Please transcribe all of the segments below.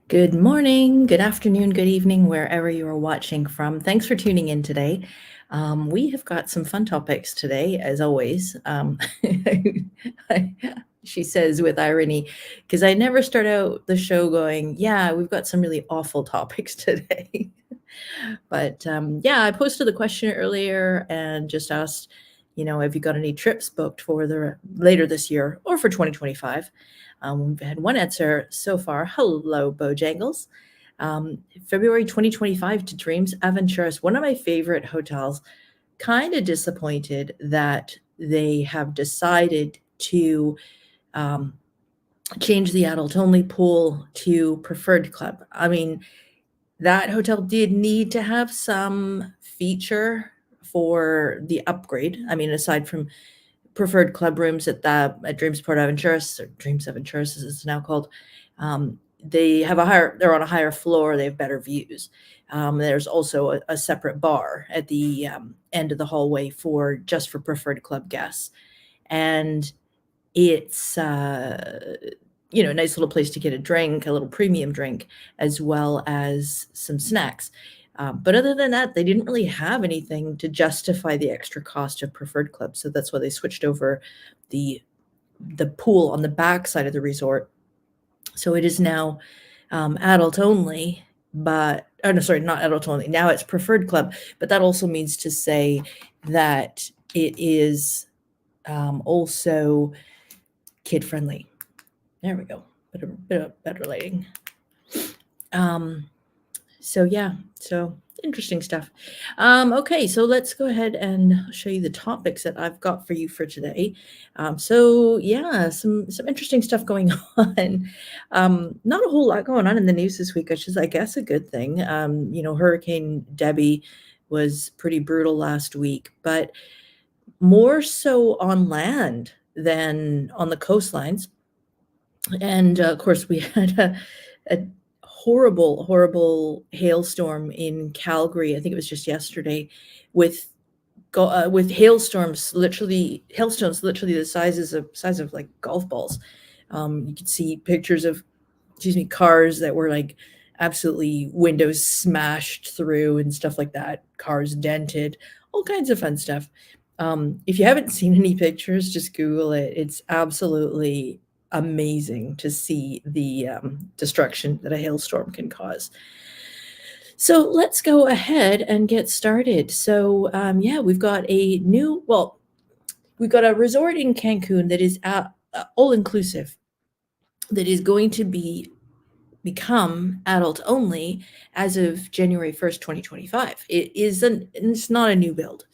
Good morning, good afternoon, good evening, wherever you are watching from. Thanks for tuning in today. We have got some fun topics today, as always. She says with irony, because I never start out the show going, yeah, we've got some really awful topics today. But yeah, I posted the question earlier and just asked, have you got any trips booked for the later this year or for 2025? We've had one answer so far. Hello, Bojangles. February 2025 to Dreams Aventuras, one of my favorite hotels. Kind of disappointed that they have decided to change the adult-only pool to preferred club. I mean, that hotel did need to have some feature for the upgrade. I mean, aside from preferred club rooms at Dreamsport Aventuras, or Dreams Aventuras as it's now called, they're on a higher floor, they have better views. There's also a separate bar at the end of the hallway for preferred club guests. And it's a nice little place to get a drink, a little premium drink, as well as some snacks. But other than that, they didn't really have anything to justify the extra cost of preferred club. So that's why they switched over the pool on the back side of the resort. So it is now adult only, but not adult only. Now it's preferred club, but that also means to say that it is also kid friendly. There we go. Bit of better lighting. So yeah, so interesting stuff. Okay, so let's go ahead and show you the topics that I've got for you for today. So yeah, some interesting stuff going on. Not a whole lot going on in the news this week, which is, I guess, a good thing. Hurricane Debbie was pretty brutal last week, but more so on land than on the coastlines. And of course, we had a horrible hailstorm in Calgary. I think it was just yesterday, with hailstones literally the size of like golf balls. You could see pictures of cars that were like absolutely windows smashed through and stuff like that, cars dented, all kinds of fun stuff. If you haven't seen any pictures, just Google it. It's absolutely amazing to see the destruction that a hailstorm can cause. So let's go ahead and get started. So yeah, we've got a resort in Cancun that is all-inclusive, that is going to become adult only as of January 1st, 2025. It's not a new build,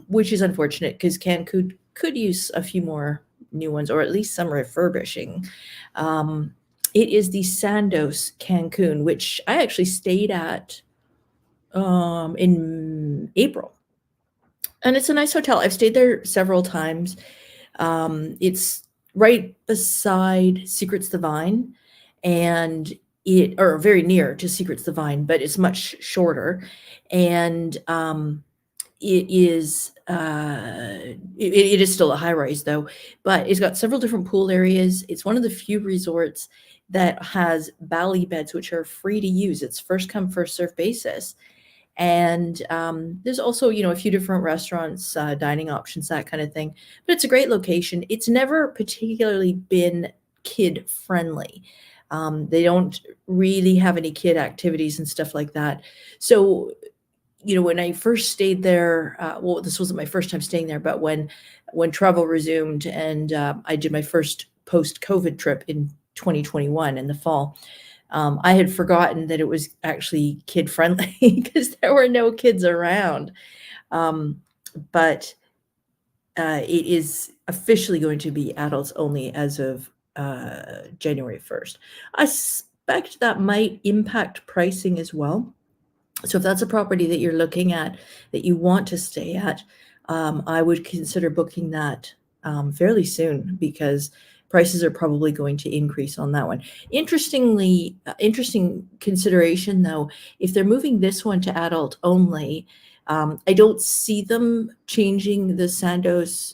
which is unfortunate because Cancun could use a few more new ones, or at least some refurbishing. It is the Sandos Cancun, which I actually stayed at in April. And it's a nice hotel. I've stayed there several times. It's right beside Secrets the Vine, or very near to Secrets the Vine, but it's much shorter. And it is still a high rise though, but it's got several different pool areas. It's one of the few resorts that has Bali beds, which are free to use. It's first come, first serve basis. And there's also, a few different restaurants, dining options, that kind of thing. But it's a great location. It's never particularly been kid friendly. They don't really have any kid activities and stuff like that. So when I first stayed there, this wasn't my first time staying there, but when travel resumed and I did my first post-COVID trip in 2021 in the fall, I had forgotten that it was actually kid-friendly because there were no kids around. But it is officially going to be adults only as of January 1st. I suspect that might impact pricing as well. So if that's a property that you're looking at, that you want to stay at, I would consider booking that fairly soon, because prices are probably going to increase on that one. Interesting consideration though, if they're moving this one to adult only, I don't see them changing the Sandos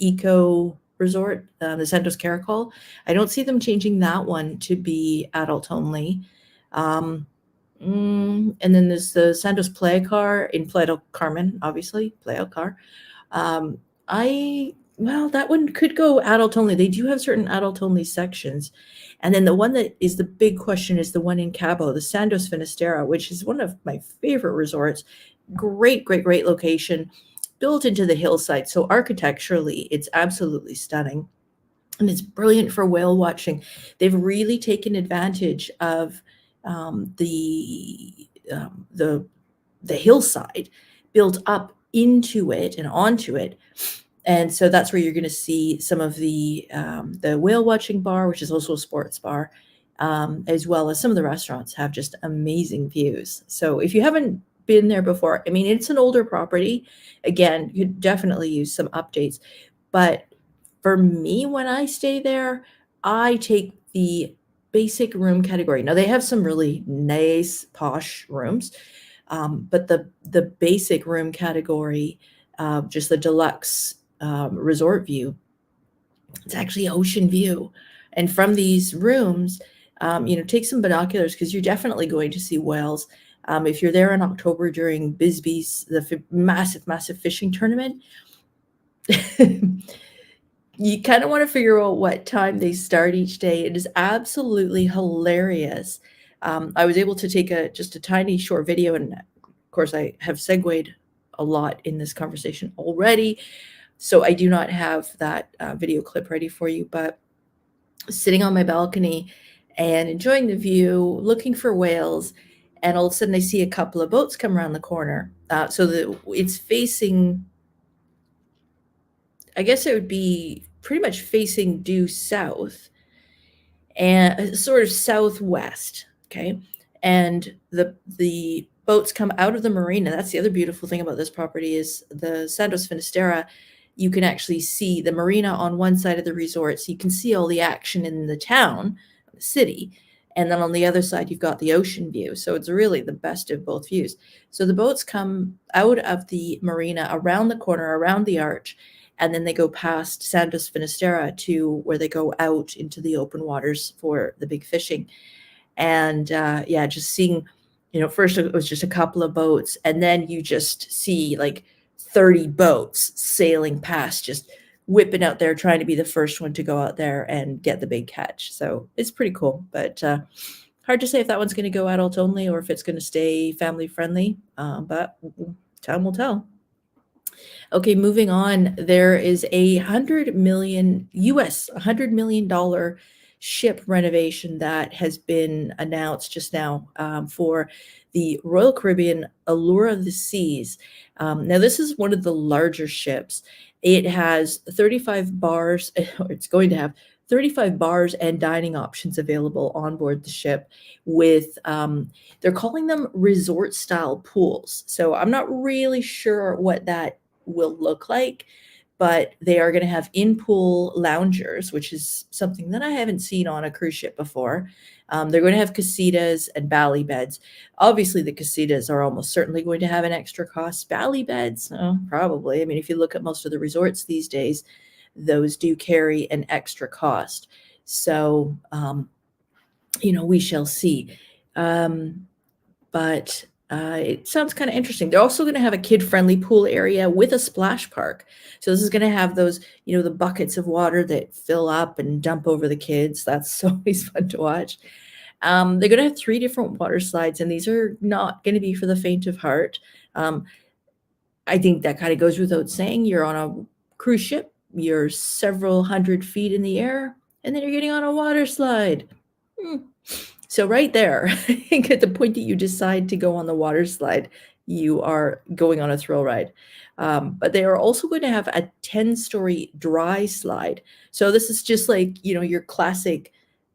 eco resort, the 𝖠തോ𝖺𝗓𝖾. I don't see them changing that one to be adult only. And then there's the 𝖠തോ𝖻𝗂 in Playa del Carmen, obviously, Playa del Car. Well, that one could go adult only. They do have certain adult only sections. And then the one that is the big question is the one in Cabo, the 𝖠തോ𝖻𝗂, which is one of my favorite resorts. Great location, built into the hillside. So architecturally, it's absolutely stunning. And it's brilliant for whale watching. They've really taken advantage of the hillside built up into it and onto it. And so that's where you're going to see some of the whale watching bar, which is also a sports bar, as well as some of the restaurants have just amazing views. So if you haven't been there before, I mean, it's an older property. Again, you could definitely use some updates. But for me, when I stay there, I take the basic room category. Now, they have some really nice, posh rooms, but the basic room category, just the deluxe resort view, it's actually ocean view. And from these rooms, take some binoculars because you're definitely going to see whales. If you're there in October during Bisbee's, the massive fishing tournament, you kind of want to figure out what time they start each day. It is absolutely hilarious. I was able to take just a tiny short video, and of course I have segued a lot in this conversation already, so I do not have that video clip ready for you, but sitting on my balcony and enjoying the view, looking for whales, and all of a sudden I see a couple of boats come around the corner. So it's facing, I guess it would be pretty much facing due south and sort of southwest, okay? And the boats come out of the marina. That's the other beautiful thing about this property is the 𝖠തോ𝖻𝗂. You can actually see the marina on one side of the resort, so you can see all the action in the town, the city. And then on the other side, you've got the ocean view. So it's really the best of both views. So the boats come out of the marina, around the corner, around the arch, and then they go past 𝖠തോ𝖻𝗂 to where they go out into the open waters for the big fishing. And just seeing, first it was just a couple of boats, and then you just see like 30 boats sailing past, just whipping out there, trying to be the first one to go out there and get the big catch. So it's pretty cool, but hard to say if that one's going to go adult only or if it's going to stay family friendly, but time will tell. Okay, moving on. There is a $100 million ship renovation that has been announced just now for the Royal Caribbean Allure of the Seas. Now, this is one of the larger ships. It has 35 bars. It's going to have 35 bars and dining options available on board the ship with, they're calling them resort-style pools. So I'm not really sure what that will look like, but they are going to have in-pool loungers, which is something that I haven't seen on a cruise ship before. They're going to have casitas and bally beds. Obviously, the casitas are almost certainly going to have an extra cost. Bally beds, probably. I mean, if you look at most of the resorts these days, those do carry an extra cost. So, we shall see. But it sounds kind of interesting. They're also going to have a kid-friendly pool area with a splash park. So this is going to have those, the buckets of water that fill up and dump over the kids. That's always fun to watch. They're going to have 3 different water slides, and these are not going to be for the faint of heart. I think that kind of goes without saying. You're on a cruise ship. You're several hundred feet in the air, and then you're getting on a water slide. So right there, I think at the point that you decide to go on the water slide, you are going on a thrill ride. But they are also going to have a 10-story dry slide. So this is just like, your classic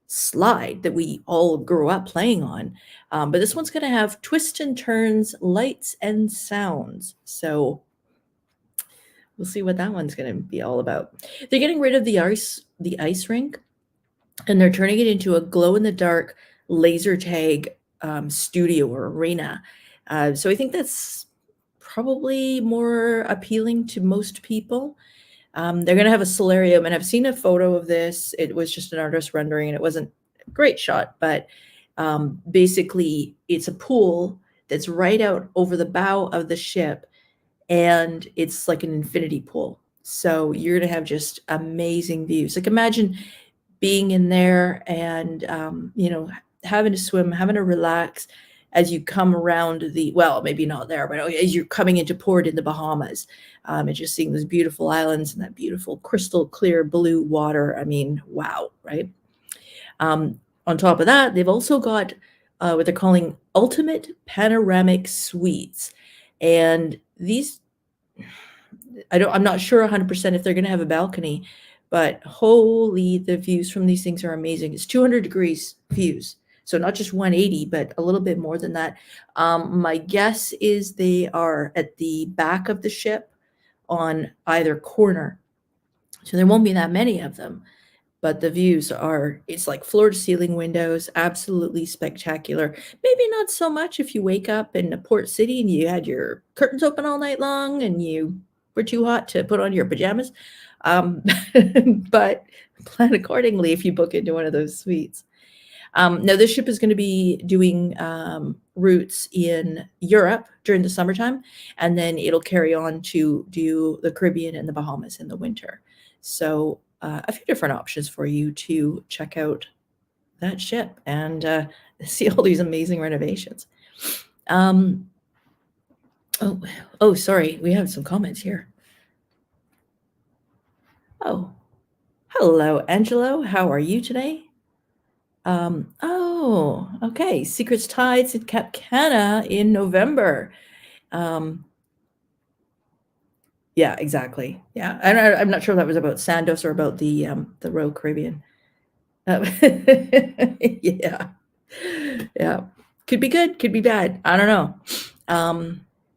slide that we all grew up playing on. But this one's going to have twists and turns, lights and sounds. So we'll see what that one's going to be all about. They're getting rid of the ice rink, and they're turning it into a glow-in-the-dark laser tag studio or arena. So I think that's probably more appealing to most people. They're going to have a solarium, and I've seen a photo of this. It was just an artist rendering, and it wasn't a great shot, but basically it's a pool that's right out over the bow of the ship, and it's like an infinity pool. So you're going to have just amazing views. Like, imagine being in there and, having to swim, having to relax as you come around well, maybe not there, but as you're coming into port in the Bahamas, and just seeing those beautiful islands and that beautiful crystal clear blue water. I mean, wow, right? On top of that, they've also got what they're calling ultimate panoramic suites. And these, I'm not sure 100% if they're going to have a balcony, but holy, the views from these things are amazing. It's 200 degrees views. So not just 180, but a little bit more than that. My guess is they are at the back of the ship on either corner. So there won't be that many of them, but the views it's like floor to ceiling windows, absolutely spectacular. Maybe not so much if you wake up in a port city and you had your curtains open all night long and you were too hot to put on your pajamas. But plan accordingly if you book into one of those suites. Now, this ship is going to be doing routes in Europe during the summertime, and then it'll carry on to do the Caribbean and the Bahamas in the winter. So a few different options for you to check out that ship and see all these amazing renovations. Oh, sorry, we have some comments here. Oh, hello, Angelo. How are you today? Oh, okay. Secrets Tides at Cap Cana in November. Yeah, exactly. Yeah, and I'm not sure if that was about Sandos or about the Royal Caribbean. Yeah, yeah. Could be good, could be bad. I don't know.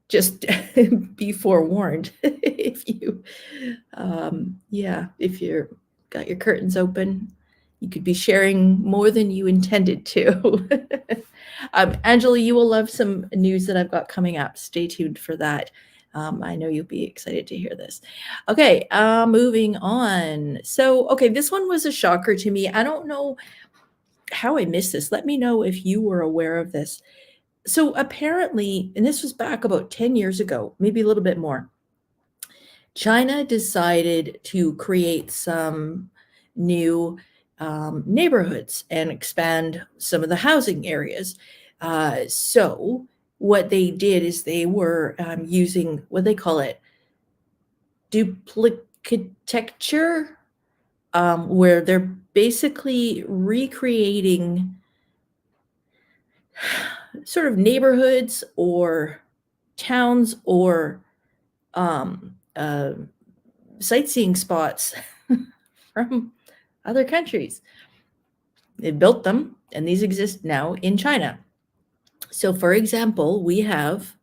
Just be forewarned if you, if you're got your curtains open. You could be sharing more than you intended to. Angela, you will love some news that I've got coming up. Stay tuned for that. I know you'll be excited to hear this. Okay, moving on. So, okay, this one was a shocker to me. I don't know how I missed this. Let me know if you were aware of this. So apparently, and this was back about 10 years ago, maybe a little bit more, China decided to create some new neighborhoods and expand some of the housing areas. So what they did is they were using what they call it duplicatecture, where they're basically recreating sort of neighborhoods or towns or sightseeing spots from other countries. They built them, and these exist now in China. So, for example, we have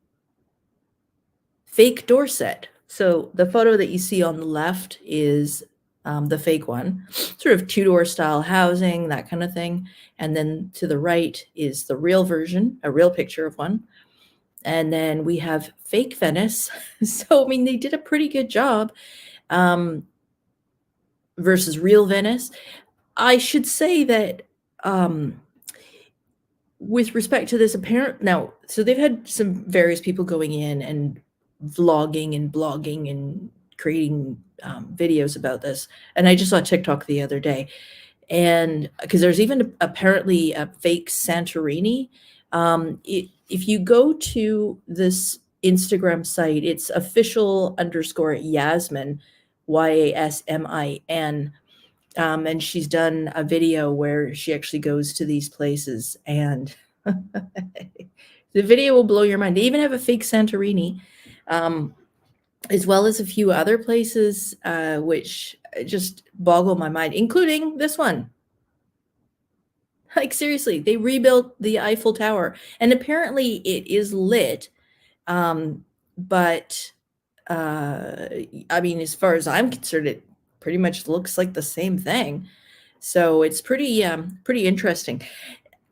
fake Dorset. So the photo that you see on the left is the fake one, sort of Tudor style housing, that kind of thing. And then to the right is the real version, a real picture of one. And then we have fake Venice. So, I mean, they did a pretty good job versus real Venice. I should say that with respect to this now, so they've had some various people going in and vlogging and blogging and creating videos about this. And I just saw TikTok the other day. And because there's even apparently a fake Santorini. If you go to this Instagram site, it's official_Yasmin, YASMIN. And she's done a video where she actually goes to these places, and the video will blow your mind. They even have a fake Santorini, as well as a few other places, which just boggle my mind, including this one. Like, seriously, they rebuilt the Eiffel Tower, and apparently it is lit. But I mean, as far as I'm concerned, it pretty much looks like the same thing. So it's pretty interesting.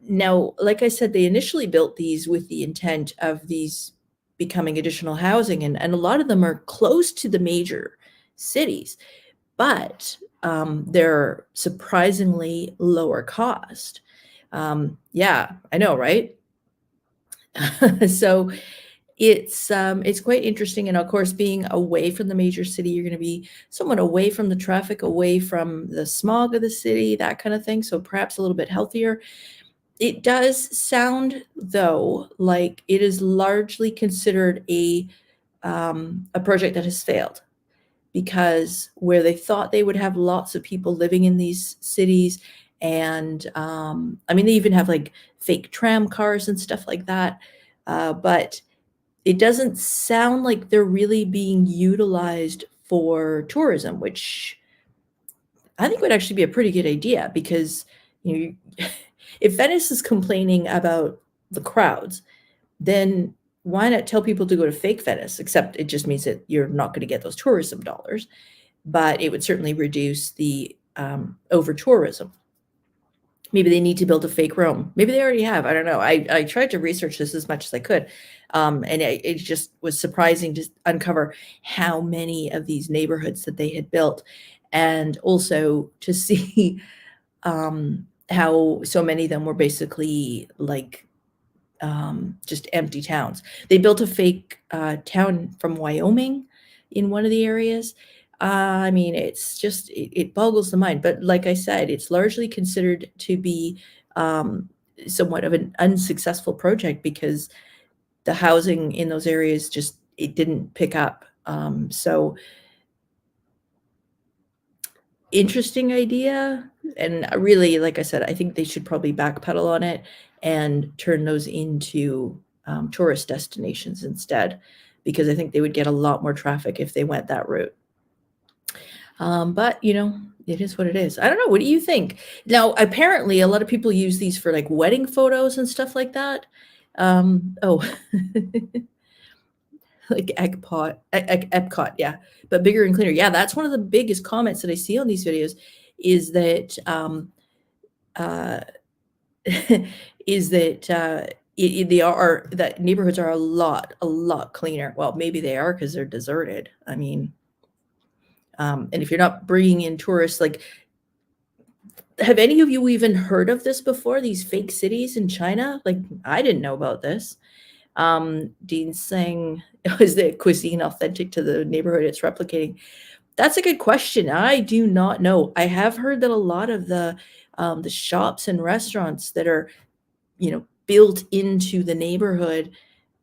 Now, like I said, they initially built these with the intent of these becoming additional housing, and a lot of them are close to the major cities, but they're surprisingly lower cost. Yeah, I know, right? So it's quite interesting, and of course, being away from the major city, you're going to be somewhat away from the traffic, away from the smog of the city, that kind of thing. So perhaps a little bit healthier. It does sound, though, like it is largely considered a project that has failed, because where they thought they would have lots of people living in these cities, and I mean, they even have like fake tram cars and stuff like that, but it doesn't sound like they're really being utilized for tourism, which I think would actually be a pretty good idea, because you know, if Venice is complaining about the crowds, then why not tell people to go to fake Venice? Except it just means that you're not going to get those tourism dollars, but it would certainly reduce the over tourism. Maybe they need to build a fake Rome. Maybe they already have. I don't know. I tried to research this as much as I could. And it just was surprising to uncover how many of these neighborhoods that they had built, and also to see how so many of them were basically like just empty towns. They built a fake town from Wyoming in one of the areas. I mean, it's just, it boggles the mind. But like I said, it's largely considered to be somewhat of an unsuccessful project, because the housing in those areas just, it didn't pick up. So interesting idea. And really, like I said, I think they should probably backpedal on it and turn those into tourist destinations instead, because I think they would get a lot more traffic if they went that route. But, you know, it is what it is. I don't know. What do you think? Now, apparently, a lot of people use these for like wedding photos and stuff like that. Oh, like Epcot, yeah, but bigger and cleaner. Yeah, that's one of the biggest comments that I see on these videos, is that that neighborhoods are a lot cleaner. Well, maybe they are because they're deserted. I mean, and if you're not bringing in tourists, like, have any of you even heard of this before? These fake cities in China? Like, I didn't know about this. Dean's saying, is the cuisine authentic to the neighborhood it's replicating? That's a good question. I do not know. I have heard that a lot of the shops and restaurants that are, you know, built into the neighborhood,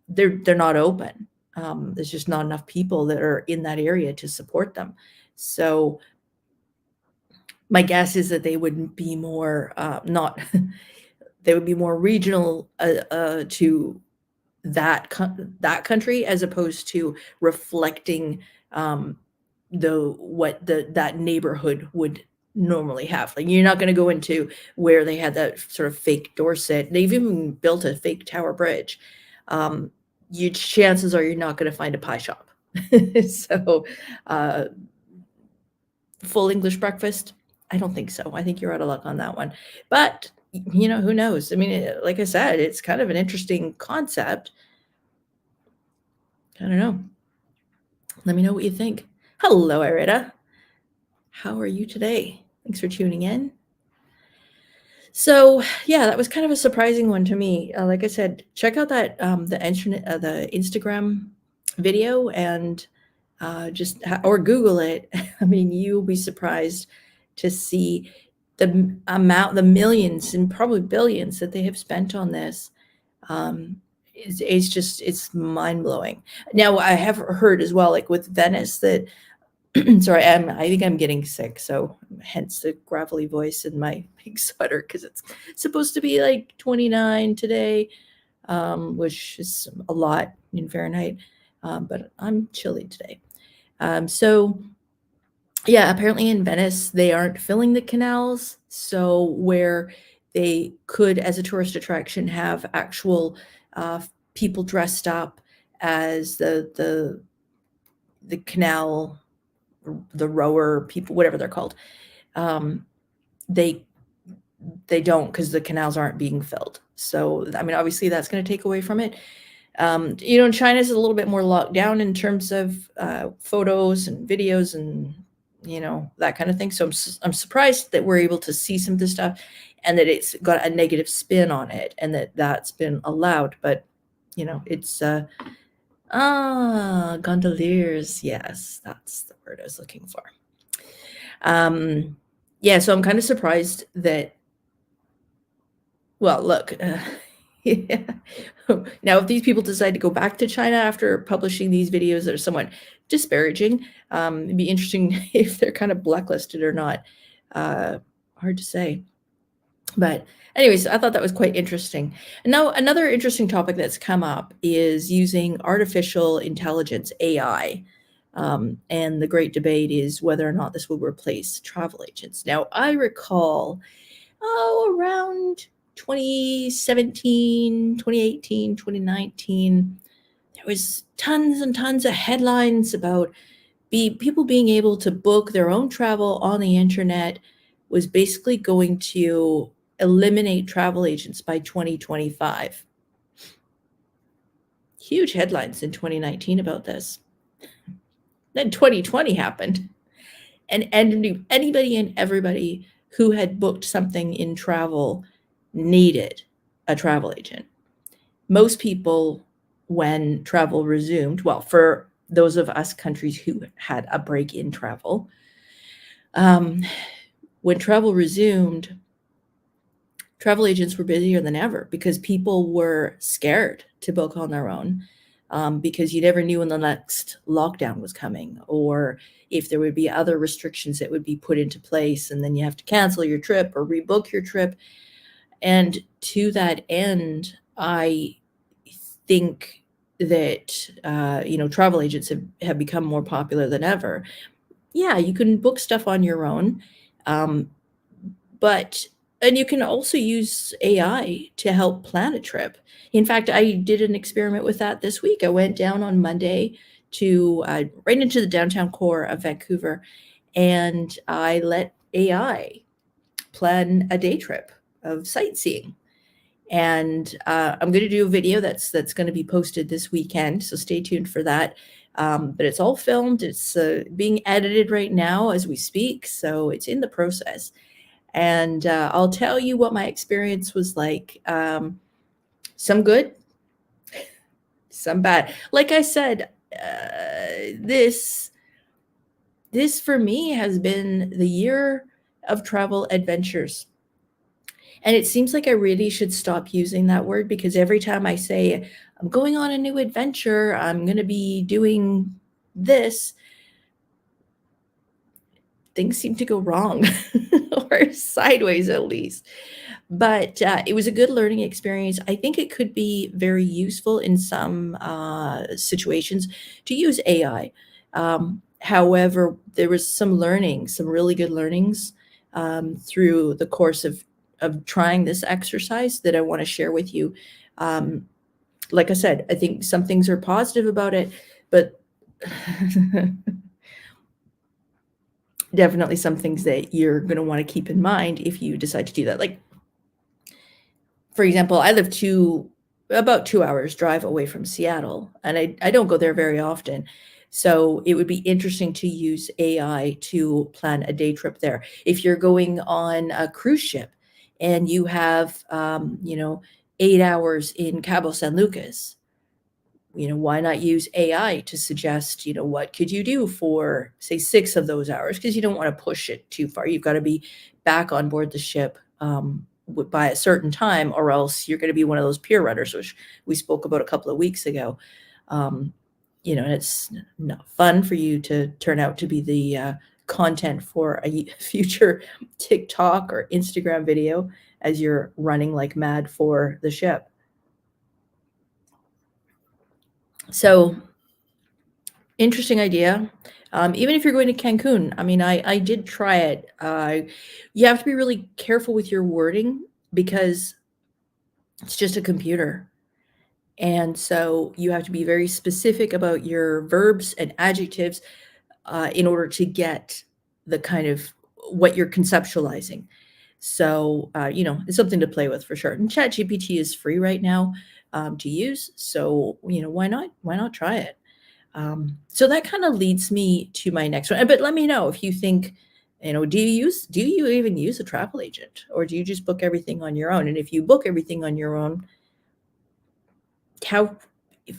they're not open. There's just not enough people that are in that area to support them. So my guess is that they would be more they would be more regional to that country, as opposed to reflecting that neighborhood would normally have. Like, you're not going to go into where they had that sort of fake Dorset. They've even built a fake Tower Bridge. Chances are you're not going to find a pie shop. So full English breakfast, I don't think so. I think you're out of luck on that one. But, you know, who knows? I mean, like I said, it's kind of an interesting concept. I don't know. Let me know what you think. Hello, Irita. How are you today? Thanks for tuning in. So yeah, that was kind of a surprising one to me. Like I said, check out that the Instagram video, and or Google it. I mean, you'll be surprised to see the millions and probably billions that they have spent on this. It's mind blowing. Now, I have heard as well, like with Venice, that sorry, I think I'm getting sick, so hence the gravelly voice and my big sweater, because it's supposed to be like 29 today, which is a lot in Fahrenheit, but I'm chilly today. So yeah, apparently in Venice, they aren't filling the canals. So where they could, as a tourist attraction, have actual people dressed up as the canal, the rower people, whatever they're called, they don't, because the canals aren't being filled. So, I mean, obviously that's going to take away from it. China's a little bit more locked down in terms of photos and videos and that kind of thing. So I'm surprised that we're able to see some of this stuff, and that it's got a negative spin on it, and that's been allowed. But it's gondoliers. Yes, that's the word I was looking for. Yeah, so I'm kind of surprised that. Well, look. Yeah. Now, if these people decide to go back to China after publishing these videos that are somewhat disparaging, it'd be interesting if they're kind of blacklisted or not. Hard to say. But anyways, I thought that was quite interesting. And now another interesting topic that's come up is using artificial intelligence, AI. And the great debate is whether or not this will replace travel agents. Now, I recall, around 2017, 2018, 2019, there was tons and tons of headlines about people being able to book their own travel on the internet was basically going to eliminate travel agents by 2025. Huge headlines in 2019 about this. Then 2020 happened, and anybody and everybody who had booked something in travel needed a travel agent. Most people, when travel resumed, well, for those of us countries who had a break in travel, when travel resumed, travel agents were busier than ever because people were scared to book on their own, because you never knew when the next lockdown was coming, or if there would be other restrictions that would be put into place, and then you have to cancel your trip or rebook your trip. And to that end, I think that travel agents have become more popular than ever. Yeah, you can book stuff on your own, and you can also use AI to help plan a trip. In fact, I did an experiment with that this week. I went down on Monday to right into the downtown core of Vancouver, and I let AI plan a day trip of sightseeing. And I'm going to do a video that's going to be posted this weekend, so stay tuned for that. But it's all filmed. It's being edited right now as we speak, so it's in the process. And I'll tell you what my experience was like. Some good, some bad. Like I said, this for me has been the year of travel adventures. And it seems like I really should stop using that word, because every time I say I'm going on a new adventure, I'm going to be doing this, things seem to go wrong or sideways at least. But it was a good learning experience. I think it could be very useful in some situations to use AI. However, there was some really good learnings through the course of trying this exercise that I want to share with you. Like I said, I think some things are positive about it, but definitely some things that you're going to want to keep in mind if you decide to do that. Like, for example, I live about 2 hours drive away from Seattle, and I don't go there very often. So it would be interesting to use AI to plan a day trip there. If you're going on a cruise ship and you have, 8 hours in Cabo San Lucas, why not use AI to suggest, what could you do for, say, 6 of those hours? Because you don't want to push it too far. You've got to be back on board the ship by a certain time, or else you're going to be one of those pier runners, which we spoke about a couple of weeks ago. And it's not fun for you to turn out to be the content for a future TikTok or Instagram video as you're running like mad for the ship. So, interesting idea. Even if you're going to Cancun, I mean, I did try it. You have to be really careful with your wording because it's just a computer. And so you have to be very specific about your verbs and adjectives in order to get the kind of what you're conceptualizing. So, it's something to play with for sure. And ChatGPT is free right now. to use. So, why not? Why not try it? So that kind of leads me to my next one. But let me know if you think, do you even use a travel agent, or do you just book everything on your own? And if you book everything on your own, how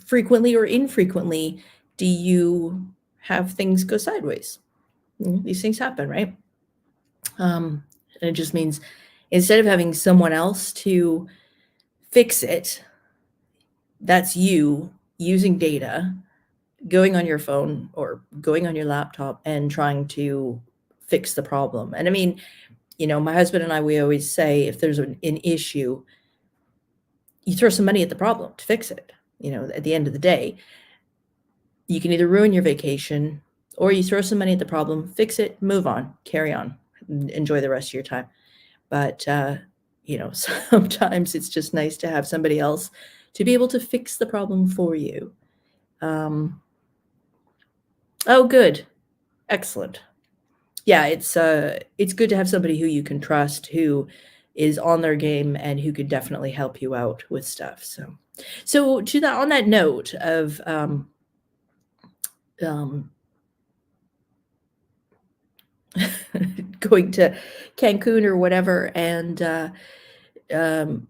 frequently or infrequently do you have things go sideways? These things happen, right? And it just means instead of having someone else to fix it, that's you using data, going on your phone or going on your laptop and trying to fix the problem. And I mean, my husband and I, we always say, if there's an issue, you throw some money at the problem to fix it. At the end of the day, you can either ruin your vacation or you throw some money at the problem, fix it, move on, carry on, enjoy the rest of your time. But, sometimes it's just nice to have somebody else to be able to fix the problem for you. Oh, good. Excellent. Yeah, it's good to have somebody who you can trust, who is on their game and who could definitely help you out with stuff. So on that note of going to Cancun or whatever and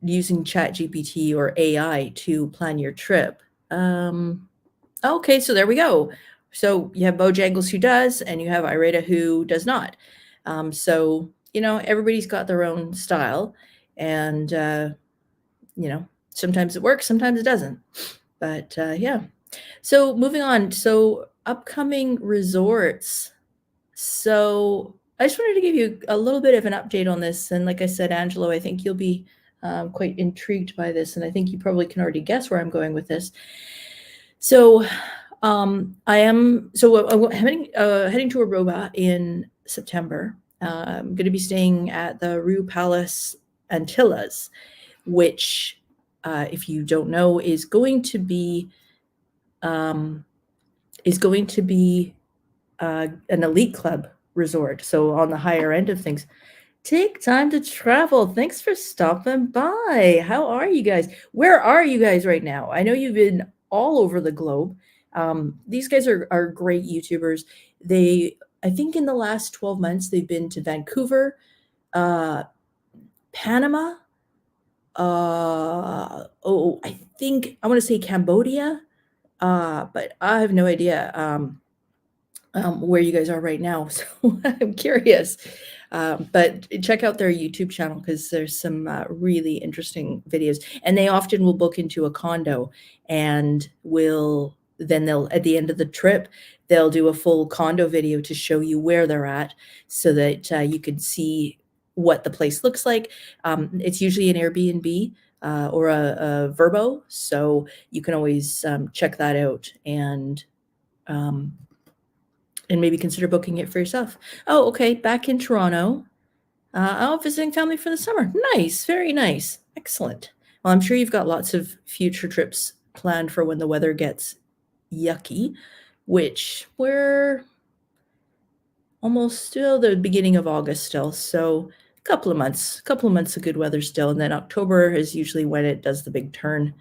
using ChatGPT or AI to plan your trip. Okay, so there we go. So you have Bojangles who does, and you have Irata who does not. So, everybody's got their own style, and, sometimes it works, sometimes it doesn't. But yeah. So moving on. So upcoming resorts. So I just wanted to give you a little bit of an update on this. And like I said, Angelo, I think you'll be quite intrigued by this. And I think you probably can already guess where I'm going with this. So I'm heading to Aruba in September. I'm going to be staying at the 𝖣𝖨𝖲 Antilles, which, if you don't know, is going to be an elite club resort. So on the higher end of things. Take time to travel. Thanks for stopping by. How are you guys? Where are you guys right now? I know you've been all over the globe. These guys are great YouTubers. I think in the last 12 months, they've been to Vancouver, Panama. I think I want to say Cambodia, but I have no idea where you guys are right now. So I'm curious. But check out their YouTube channel because there's some really interesting videos. And they often will book into a condo and they'll at the end of the trip, they'll do a full condo video to show you where they're at so that you can see what the place looks like. It's usually an Airbnb or a Vrbo. So you can always check that out and maybe consider booking it for yourself. Oh, okay. Back in Toronto. Visiting family for the summer. Nice. Very nice. Excellent. Well, I'm sure you've got lots of future trips planned for when the weather gets yucky, which we're almost still the beginning of August still. So a couple of months of good weather still. And then October is usually when it does the big turn.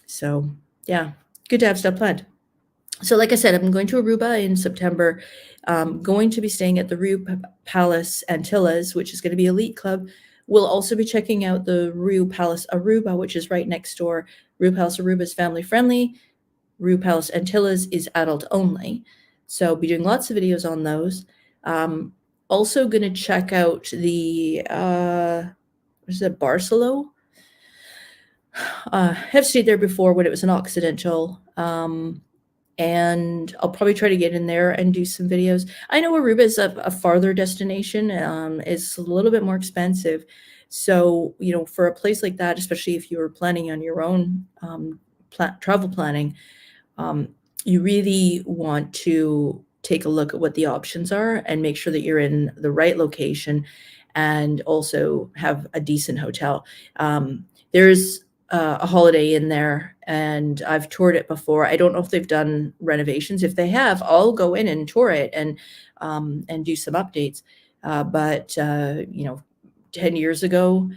So yeah, good to have stuff planned. So like I said, I'm going to Aruba in September. Going to be staying at the 𝖣𝖨𝖲 Antilles, which is going to be elite club. We'll also be checking out the 𝖣𝖨 Aruba, which is right next door. 𝖣𝖨 Aruba is family friendly. 𝖣𝖨 Antilles is adult only. So be doing lots of videos on those. Also going to check out the, Barcelona? Have stayed there before when it was an Occidental. And I'll probably try to get in there and do some videos. I know Aruba is a farther destination. It's a little bit more expensive. So, for a place like that, especially if you were planning on your own travel planning, you really want to take a look at what the options are and make sure that you're in the right location and also have a decent hotel. There's a Holiday Inn there, and I've toured it before. I don't know if they've done renovations. If they have, I'll go in and tour it and do some updates. But 10 years ago,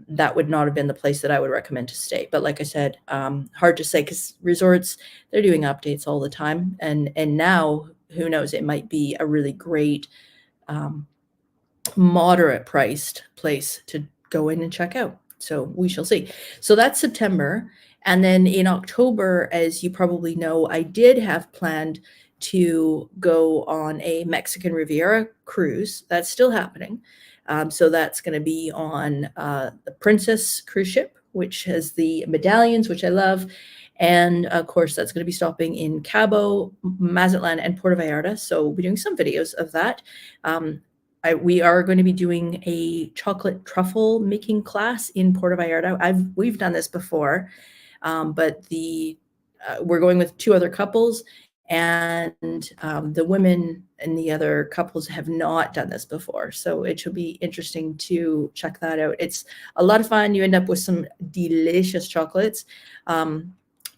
that would not have been the place that I would recommend to stay. But like I said, hard to say, because resorts, they're doing updates all the time. And now, who knows, it might be a really great, moderate priced place to go in and check out. So we shall see. So that's September. And then in October, as you probably know, I did have planned to go on a Mexican Riviera cruise. That's still happening. So that's going to be on the Princess cruise ship, which has the medallions, which I love. And of course, that's going to be stopping in Cabo, Mazatlan, and Puerto Vallarta. So we'll be doing some videos of that. We are going to be doing a chocolate truffle making class in Puerto Vallarta. We've done this before, but we're going with 2 other couples, and the women and the other couples have not done this before. So it should be interesting to check that out. It's a lot of fun. You end up with some delicious chocolates.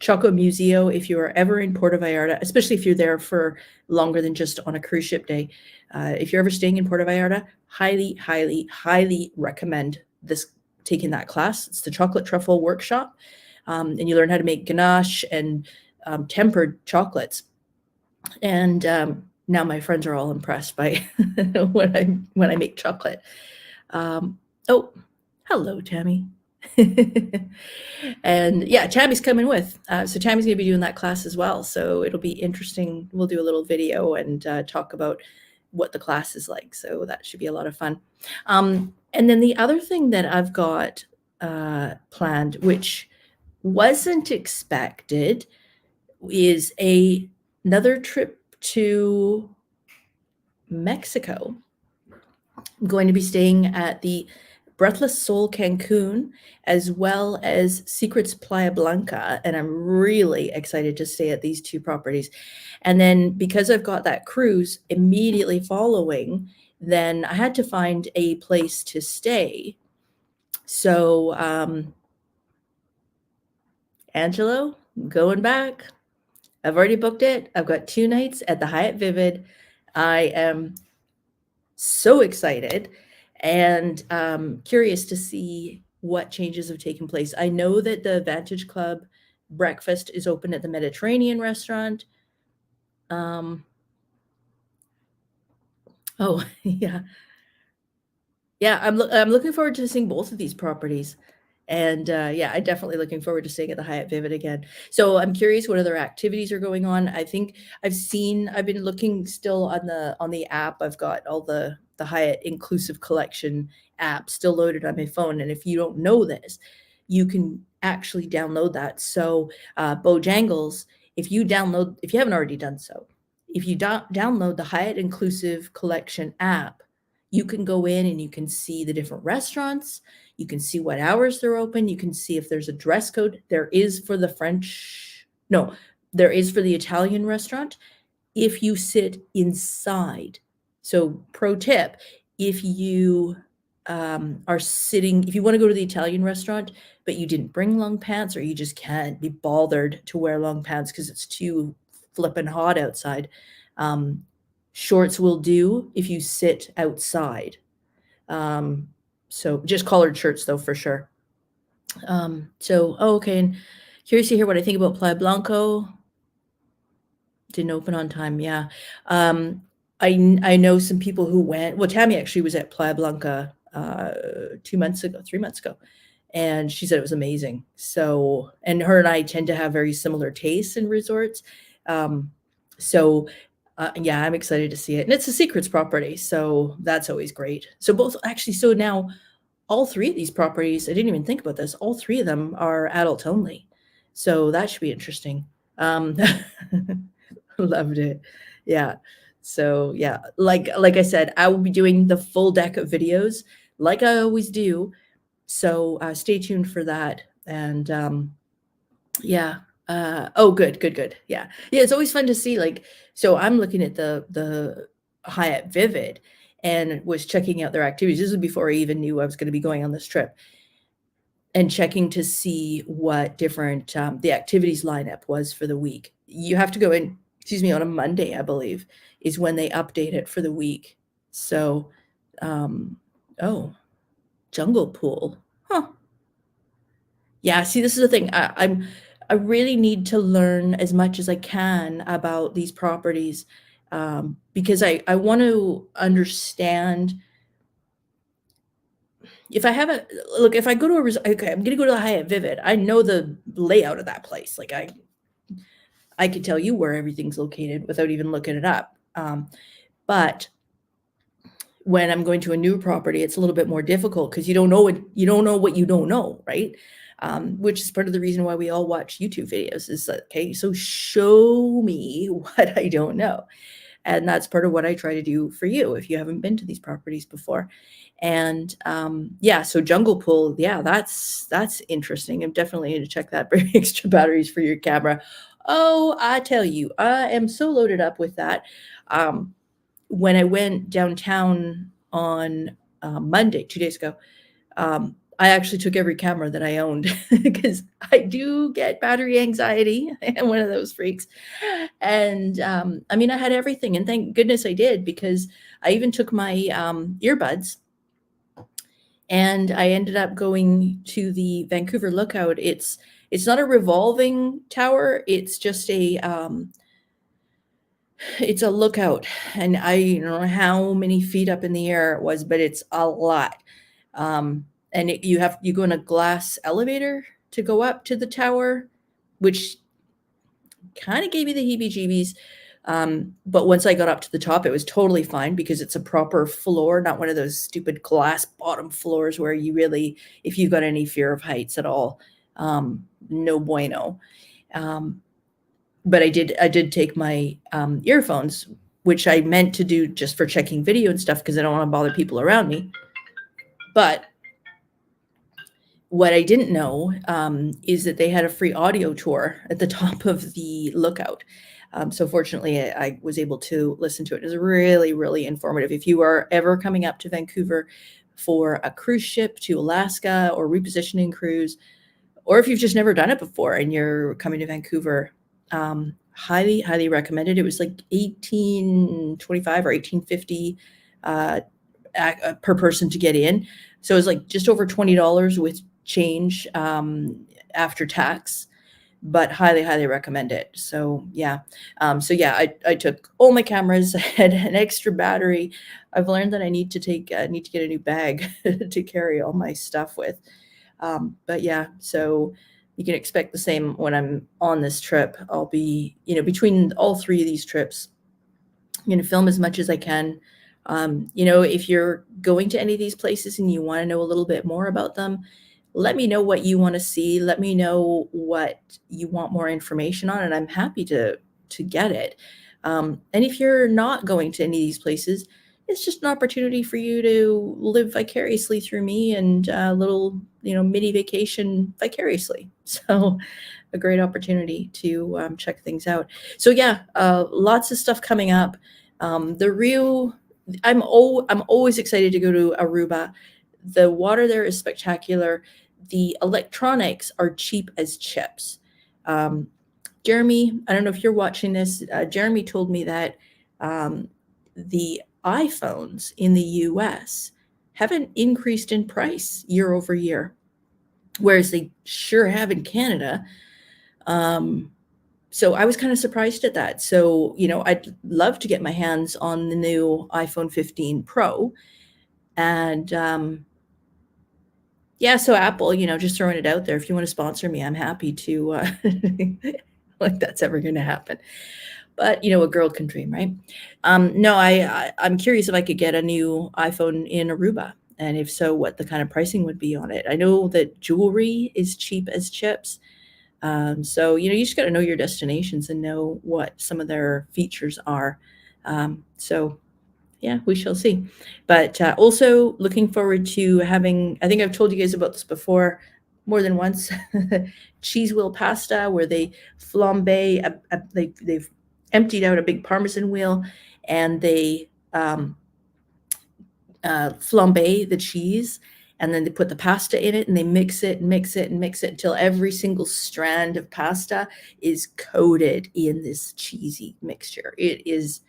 Choco Museo, if you are ever in Puerto Vallarta, especially if you're there for longer than just on a cruise ship day, if you're ever staying in Puerto Vallarta, highly, highly, highly recommend taking that class. It's the chocolate truffle workshop, and you learn how to make ganache and tempered chocolates. And now my friends are all impressed by when I make chocolate. Oh, hello, Tammy. And yeah, Tammy's coming with. So Tammy's going to be doing that class as well. So it'll be interesting. We'll do a little video and talk about what the class is like. So that should be a lot of fun. And then the other thing that I've got planned, which wasn't expected, is another trip to Mexico. I'm going to be staying at the Breathless Soul Cancun, as well as Secrets Playa Blanca, and I'm really excited to stay at these 2 properties. And then because I've got that cruise immediately following, then I had to find a place to stay. So Angelo, I'm going back. I've already booked it. I've got 2 nights at the Hyatt Vivid. I am so excited and curious to see what changes have taken place. I know that the Vantage Club breakfast is open at the Mediterranean restaurant. Oh, yeah. Yeah, I'm looking forward to seeing both of these properties. And yeah, I'm definitely looking forward to staying at the Hyatt Vivid again. So I'm curious what other activities are going on. I think I've been looking still on the app. I've got all the Hyatt Inclusive Collection app still loaded on my phone. And if you don't know this, you can actually download that. So Bojangles, if you haven't already done so, if you download the Hyatt Inclusive Collection app, you can go in and you can see the different restaurants. You can see what hours they're open. You can see if there's a dress code. There is for the Italian restaurant if you sit inside. So pro tip, if you if you want to go to the Italian restaurant, but you didn't bring long pants, or you just can't be bothered to wear long pants because it's too flippin' hot outside, shorts will do if you sit outside. So just collared shirts though, for sure. Okay. And curious to hear what I think about Playa Blanco. Didn't open on time. Yeah. I know some people who went. Well, Tammy actually was at Playa Blanca 3 months ago, and she said it was amazing. So, and her and I tend to have very similar tastes in resorts. Yeah, I'm excited to see it. And it's a Secrets property, so that's always great. So now all 3 of these properties, I didn't even think about this, all 3 of them are adults only. So that should be interesting. Loved it. Yeah. So yeah, like I said, I will be doing the full deck of videos like I always do. So stay tuned for that. And yeah. Good. Yeah. It's always fun to see, so I'm looking at the Hyatt Vivid and was checking out their activities. This was before I even knew I was going to be going on this trip, and checking to see what different the activities lineup was for the week. You have to go in, on a Monday, I believe, is when they update it for the week. So, jungle pool. Huh. Yeah, see, this is the thing. I really need to learn as much as I can about these properties, because I want to understand if I have a look. If I go to a okay, I'm going to go to the Hyatt Vivid. I know the layout of that place. Like I could tell you where everything's located without even looking it up. But when I'm going to a new property, it's a little bit more difficult because you don't know what you don't know, right? Which is part of the reason why we all watch YouTube videos is that, okay, so show me what I don't know. And that's part of what I try to do for you if you haven't been to these properties before. And yeah, so jungle pool, yeah, that's interesting. I'm definitely need to check that. Bring extra batteries for your camera. Oh, I tell you, I am so loaded up with that. When I went downtown on Monday, 2 days ago, I actually took every camera that I owned because I do get battery anxiety. I am one of those freaks. And I mean, I had everything, and thank goodness I did, because I even took my earbuds, and I ended up going to the Vancouver Lookout. It's not a revolving tower. It's just it's a lookout, and I don't know how many feet up in the air it was, but it's a lot. And you go in a glass elevator to go up to the tower, which kind of gave me the heebie-jeebies. But once I got up to the top, it was totally fine because it's a proper floor, not one of those stupid glass bottom floors where you really, if you've got any fear of heights at all, no bueno. But I did take my earphones, which I meant to do just for checking video and stuff because I don't want to bother people around me. But what I didn't know is that they had a free audio tour at the top of the lookout. So fortunately, I was able to listen to it. It was really, really informative. If you are ever coming up to Vancouver for a cruise ship to Alaska or repositioning cruise, or if you've just never done it before and you're coming to Vancouver, highly, highly recommended. It was like $18.25 or $18.50 per person to get in. So it was like just over $20 with change after tax, but highly, highly recommend it. So yeah. I took all my cameras, I had an extra battery. I've learned that I need to get a new bag to carry all my stuff with. But yeah, so you can expect the same when I'm on this trip. I'll be, between all three of these trips, I'm going to film as much as I can. If you're going to any of these places and you want to know a little bit more about them, let me know what you want to see. Let me know what you want more information on, and I'm happy to get it. And if you're not going to any of these places, it's just an opportunity for you to live vicariously through me and a little, mini vacation vicariously. So a great opportunity to check things out. So yeah, lots of stuff coming up. I'm always excited to go to Aruba. The water there is spectacular. The electronics are cheap as chips. Jeremy, I don't know if you're watching this. Jeremy told me that the iPhones in the US haven't increased in price year over year, whereas they sure have in Canada. So I was kind of surprised at that. So, I'd love to get my hands on the new iPhone 15 Pro. And yeah, so Apple, just throwing it out there. If you want to sponsor me, I'm happy to, like that's ever going to happen. But, a girl can dream, right? No, I'm curious if I could get a new iPhone in Aruba. And if so, what the kind of pricing would be on it. I know that jewelry is cheap as chips. So, you just got to know your destinations and know what some of their features are. So yeah, we shall see. But also looking forward to having, I think I've told you guys about this before more than once, cheese wheel pasta, where they flambe, they've emptied out a big Parmesan wheel, and they flambe the cheese, and then they put the pasta in it, and they mix it and mix it and mix it until every single strand of pasta is coated in this cheesy mixture. This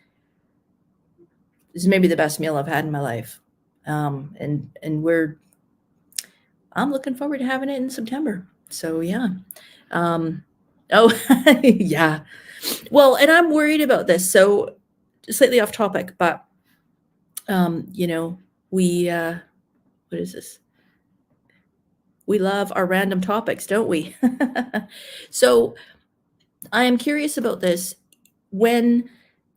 is maybe the best meal I've had in my life. And I'm looking forward to having it in September. So yeah. Oh, yeah. Well, and I'm worried about this. So slightly off topic, but we what is this? We love our random topics, don't we? So I am curious about this. When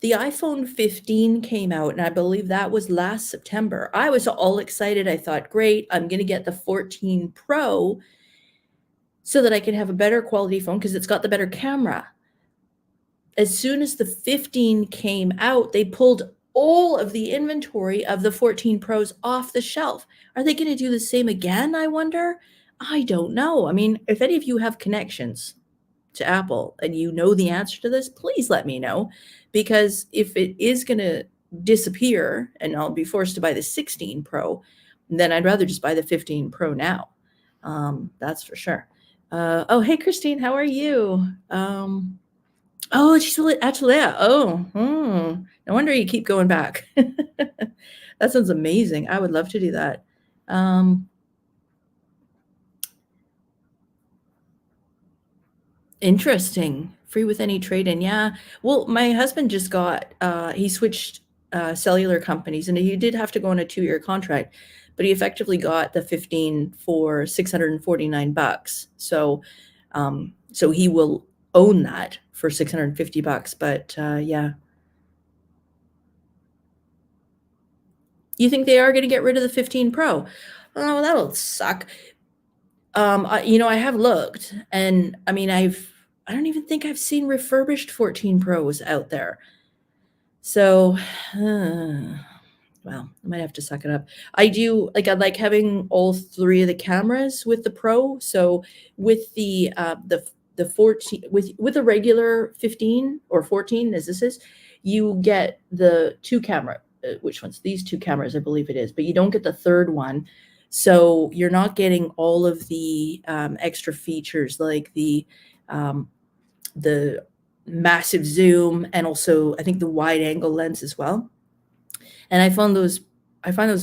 the iPhone 15 came out, and I believe that was last September, I was all excited. I thought, great, I'm going to get the 14 Pro so that I can have a better quality phone because it's got the better camera. As soon as the 15 came out, they pulled all of the inventory of the 14 Pros off the shelf. Are they going to do the same again, I wonder? I don't know. I mean, if any of you have connections to Apple and you know the answer to this, please let me know. Because if it is going to disappear and I'll be forced to buy the 16 Pro, then I'd rather just buy the 15 Pro now. That's for sure. Oh, hey, Christine, how are you? Oh, 榕치테R𝗋Li야. Oh, no wonder you keep going back. That sounds amazing. I would love to do that. Interesting. Free with any trade-in. Yeah. Well, my husband just got, he switched cellular companies, and he did have to go on a 2-year contract, but he effectively got the 15 for $649. So he will own that for $650. But yeah. You think they are going to get rid of the 15 Pro? Oh, that'll suck. I have looked, and I mean, I don't even think I've seen refurbished 14 Pros out there. So, well, I might have to suck it up. I like having all 3 of the cameras with the Pro. So with the 14, with the regular 15 or 14, as this is, you get the 2 camera. Which one's these 2 cameras? I believe it is, but you don't get the 3rd one. So you're not getting all of the extra features like the massive zoom, and also I think the wide angle lens as well. And I find those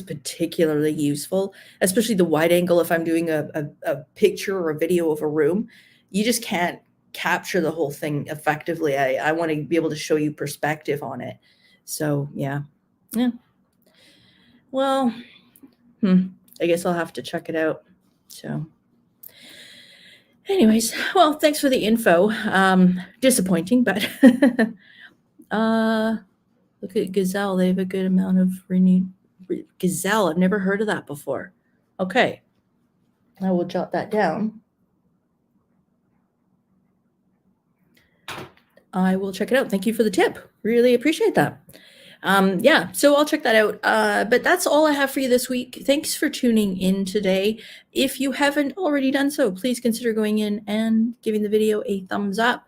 particularly useful, especially the wide angle. If I'm doing a picture or a video of a room, you just can't capture the whole thing effectively. I want to be able to show you perspective on it. So yeah. Well, I guess I'll have to check it out. So anyways, well, thanks for the info. Disappointing, but look at Gazelle. They have a good amount of renewed Gazelle. I've never heard of that before. Okay. I will jot that down. I will check it out. Thank you for the tip. Really appreciate that. Yeah, so I'll check that out. But that's all I have for you this week. Thanks for tuning in today. If you haven't already done so, please consider going in and giving the video a thumbs up.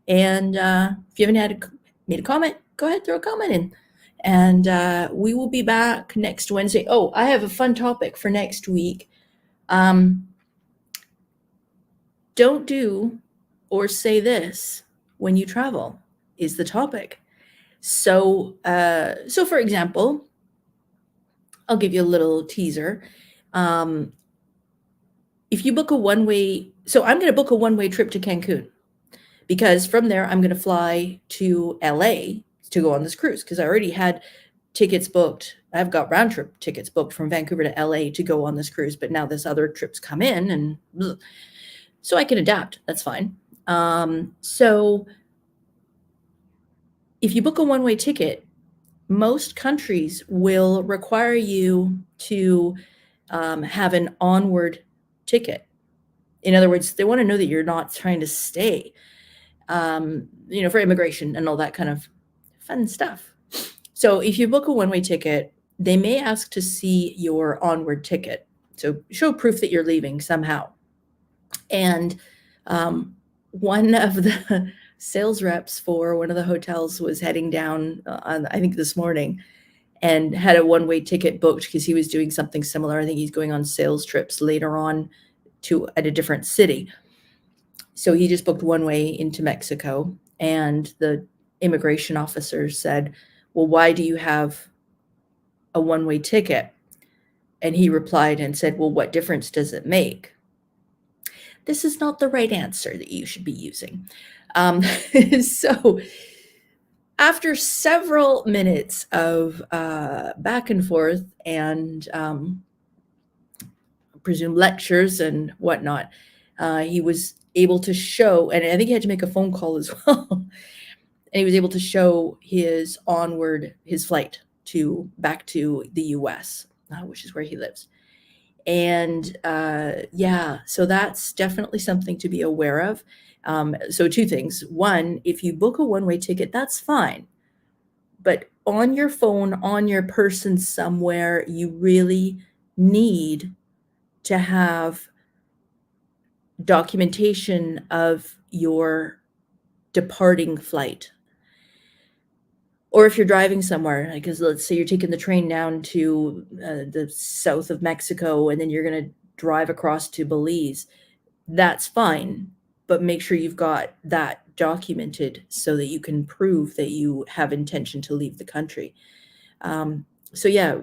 And if you haven't made a comment, go ahead, throw a comment in. And we will be back next Wednesday. Oh, I have a fun topic for next week. Don't do or say this when you travel is the topic. So for example, I'll give you a little teaser. If you book a one-way, so I'm going to book a one-way trip to Cancun, because from there I'm going to fly to LA to go on this cruise, because I already had tickets booked. I've got round trip tickets booked from Vancouver to LA to go on this cruise, but now this other trip's come in, and so I can adapt. That's fine. So if you book a one-way ticket, most countries will require you to have an onward ticket. In other words, they want to know that you're not trying to stay, for immigration and all that kind of fun stuff. So if you book a one-way ticket, they may ask to see your onward ticket. So show proof that you're leaving somehow. And one of the sales reps for one of the hotels was heading down I think this morning, and had a one-way ticket booked because he was doing something similar. I think he's going on sales trips later on at a different city. So he just booked one way into Mexico, and the immigration officer said, well, why do you have a one-way ticket? And he replied and said, well, what difference does it make? This is not the right answer that you should be using. So after several minutes of back and forth and presume lectures and whatnot, he was able to show, and I think he had to make a phone call as well, and he was able to show his flight back to the US, which is where he lives. And yeah, so that's definitely something to be aware of. So two things. One, if you book a one-way ticket, that's fine. But on your phone, on your person somewhere, you really need to have documentation of your departing flight. Or if you're driving somewhere, because let's say you're taking the train down to the south of Mexico and then you're going to drive across to Belize, that's fine. But make sure you've got that documented so that you can prove that you have intention to leave the country. So yeah,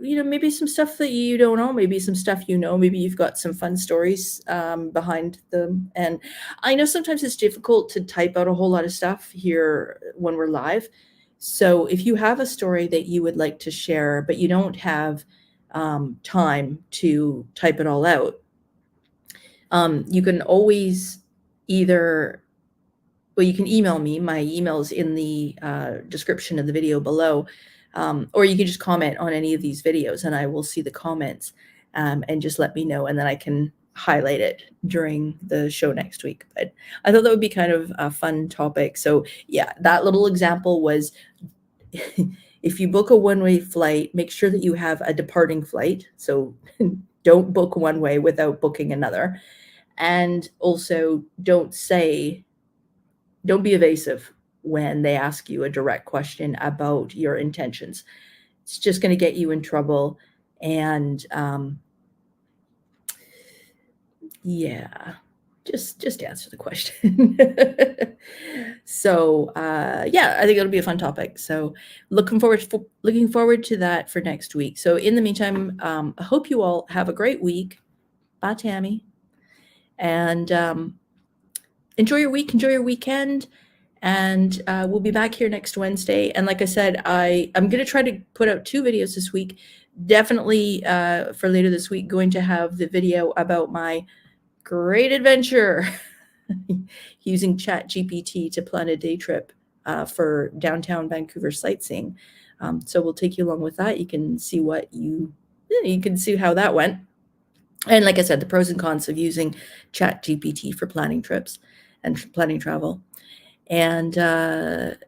maybe some stuff that you don't know, maybe some stuff maybe you've got some fun stories behind them. And I know sometimes it's difficult to type out a whole lot of stuff here when we're live. So if you have a story that you would like to share, but you don't have time to type it all out, you can always you can email me. My email's in the description of the video below, or you can just comment on any of these videos and I will see the comments and just let me know, and then I can highlight it during the show next week. But I thought that would be kind of a fun topic. So yeah, that little example was if you book a one-way flight, make sure that you have a departing flight. So don't book one way without booking another. And also don't be evasive when they ask you a direct question about your intentions. It's just going to get you in trouble. And yeah, just answer the question. So yeah, I think it'll be a fun topic. So looking forward to that for next week. So in the meantime, I hope you all have a great week. Bye, Tammy. And enjoy your week, enjoy your weekend. And we'll be back here next Wednesday. And like I said, I'm going to try to put out 2 videos this week. Definitely for later this week, going to have the video about my great adventure using ChatGPT to plan a day trip for downtown Vancouver sightseeing. So we'll take you along with that. You can see you can see how that went. And like I said, the pros and cons of using ChatGPT for planning trips and planning travel. And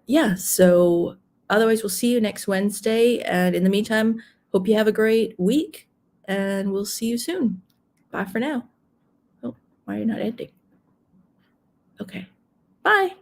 yeah, so otherwise we'll see you next Wednesday. And in the meantime, hope you have a great week and we'll see you soon. Bye for now. Oh, why are you not ending? Okay, bye.